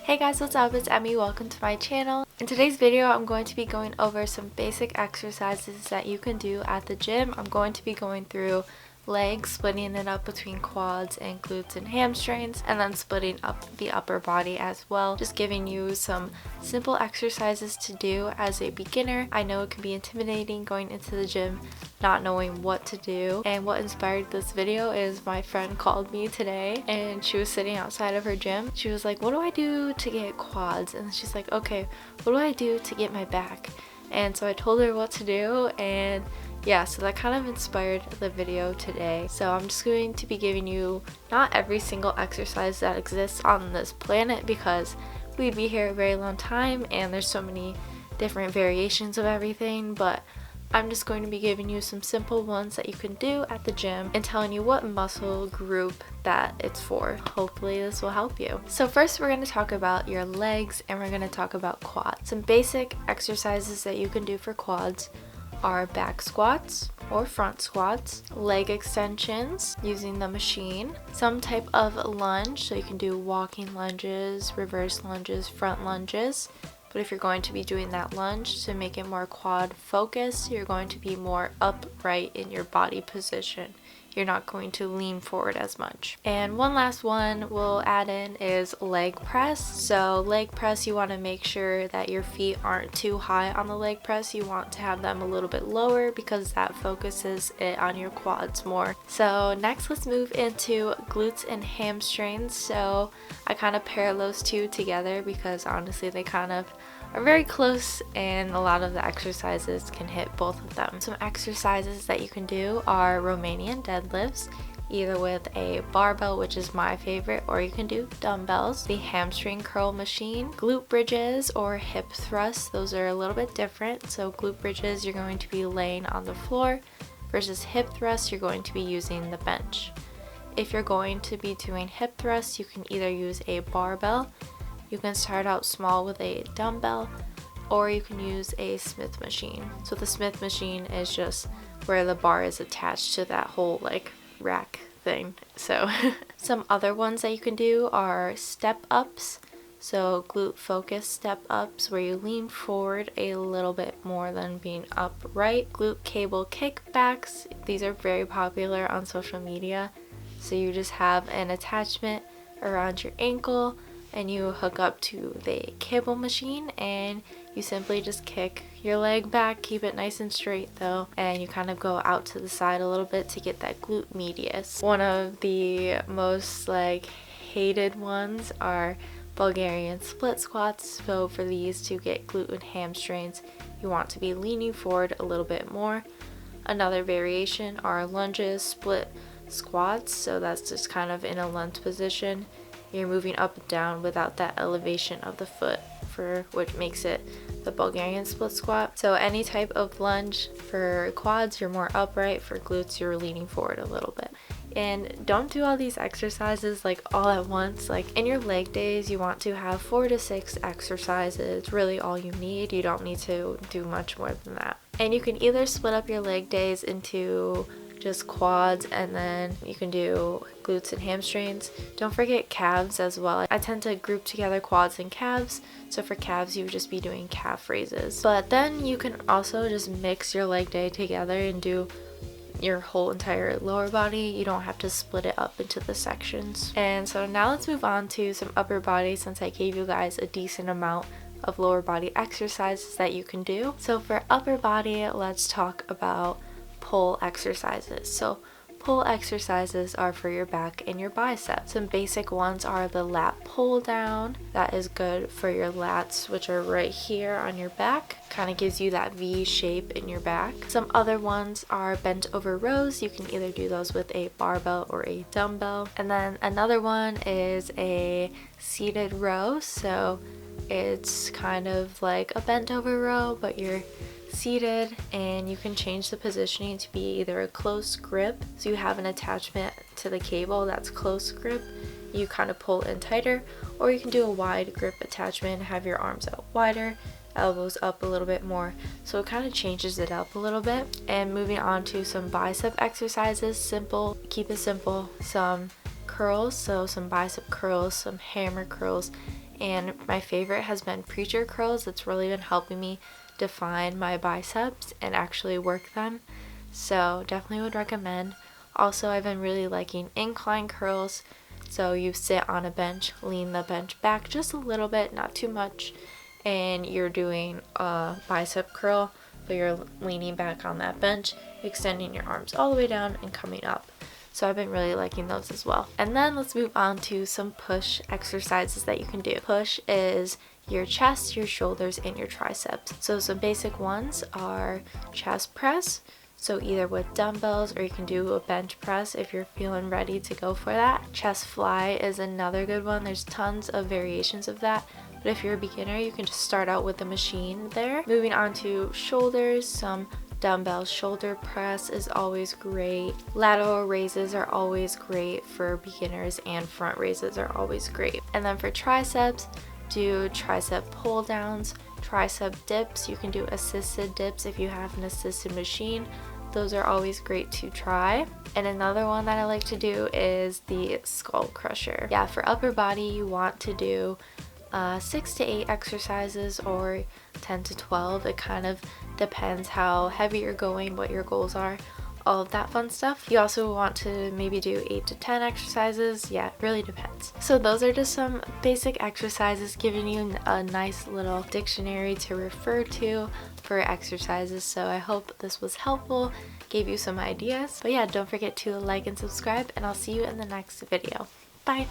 Hey guys, what's up? It's Emmie. Welcome to my channel. In today's video, I'm going to be going over some basic exercises that you can do at the gym. I'm going to be going through legs, splitting it up between quads and glutes and hamstrings, and then splitting up the upper body as well. Just giving you some simple exercises to do as a beginner. I know it can be intimidating going into the gym, not knowing what to do. And what inspired this video is my friend called me today and she was sitting outside of her gym. She was like, what do I do to get quads? And she's like, okay, what do I do to get my back? And so I told her what to do, and yeah, so that kind of inspired the video today. So I'm just going to be giving you not every single exercise that exists on this planet, because we'd be here a very long time and there's so many different variations of everything, but I'm just going to be giving you some simple ones that you can do at the gym and telling you what muscle group that it's for. Hopefully this will help you. So first we're going to talk about your legs and we're going to talk about quads. Some basic exercises that you can do for quads are back squats or front squats, leg extensions using the machine, some type of lunge, so you can do walking lunges, reverse lunges, front lunges. But if you're going to be doing that lunge to make it more quad focused, you're going to be more upright in your body position. You're not going to lean forward as much. And one last one we'll add in is leg press. So leg press, you want to make sure that your feet aren't too high on the leg press. You want to have them a little bit lower because that focuses it on your quads more. So next let's move into glutes and hamstrings. So I kind of pair those two together because honestly they kind of are very close and a lot of the exercises can hit both of them. Some exercises that you can do are Romanian deadlifts, either with a barbell, which is my favorite, or you can do dumbbells. The hamstring curl machine, glute bridges or hip thrusts, those are a little bit different. So glute bridges, you're going to be laying on the floor, versus hip thrusts, you're going to be using the bench. If you're going to be doing hip thrusts, you can either use a barbell, you can start out small with a dumbbell, or you can use a Smith machine. So the Smith machine is just where the bar is attached to that whole like rack thing. So some other ones that you can do are step ups. So glute focused step ups where you lean forward a little bit more than being upright. Glute cable kickbacks. These are very popular on social media. So you just have an attachment around your ankle and you hook up to the cable machine and you simply just kick your leg back, keep it nice and straight though, and you kind of go out to the side a little bit to get that glute medius. One of the most hated ones are Bulgarian split squats. So for these to get glute and hamstrings, you want to be leaning forward a little bit more. Another variation are lunges, split squats, so that's just kind of in a lunge position. You're moving up and down without that elevation of the foot, for which makes it the Bulgarian split squat. So any type of lunge for quads, you're more upright. For glutes, you're leaning forward a little bit. And don't do all these exercises all at once. In your leg days, you want to have 4 to 6 exercises, really all you need. You don't need to do much more than that. And you can either split up your leg days into just quads, and then you can do glutes and hamstrings. Don't forget calves as well. I tend to group together quads and calves, so for calves you would just be doing calf raises. But then you can also just mix your leg day together and do your whole entire lower body. You don't have to split it up into the sections. And so now let's move on to some upper body, since I gave you guys a decent amount of lower body exercises that you can do. So for upper body, let's talk about pull exercises. So pull exercises are for your back and your biceps. Some basic ones are the lat pull down. That is good for your lats, which are right here on your back. Kind of gives you that V shape in your back. Some other ones are bent over rows. You can either do those with a barbell or a dumbbell. And then another one is a seated row. So it's kind of like a bent over row, but you're seated, and you can change the positioning to be either a close grip, so you have an attachment to the cable that's close grip, you kind of pull in tighter, or you can do a wide grip attachment, have your arms out wider, elbows up a little bit more, so it kind of changes it up a little bit. And moving on to some bicep exercises, simple, keep it simple, some curls, so some bicep curls, some hammer curls, and my favorite has been preacher curls. It's really been helping me define my biceps and actually work them, so definitely would recommend. Also, I've been really liking incline curls. So you sit on a bench, lean the bench back just a little bit, not too much, and you're doing a bicep curl, but you're leaning back on that bench, extending your arms all the way down and coming up. So I've been really liking those as well. And then let's move on to some push exercises that you can do. Push is your chest, your shoulders, and your triceps. So some basic ones are chest press. So either with dumbbells, or you can do a bench press if you're feeling ready to go for that. Chest fly is another good one. There's tons of variations of that, but if you're a beginner, you can just start out with the machine there. Moving on to shoulders, some dumbbell shoulder press is always great. Lateral raises are always great for beginners, and front raises are always great. And then for triceps, do tricep pull downs, tricep dips. You can do assisted dips if you have an assisted machine. Those are always great to try. And another one that I like to do is the skull crusher. Yeah, for upper body, you want to do 6 to 8 exercises or 10 to 12. It kind of depends how heavy you're going, what your goals are, all of that fun stuff. You also want to maybe do 8 to 10 exercises. Yeah, it really depends. So those are just some basic exercises, giving you a nice little dictionary to refer to for exercises. So I hope this was helpful, gave you some ideas. But yeah, don't forget to like and subscribe, and I'll see you in the next video. Bye!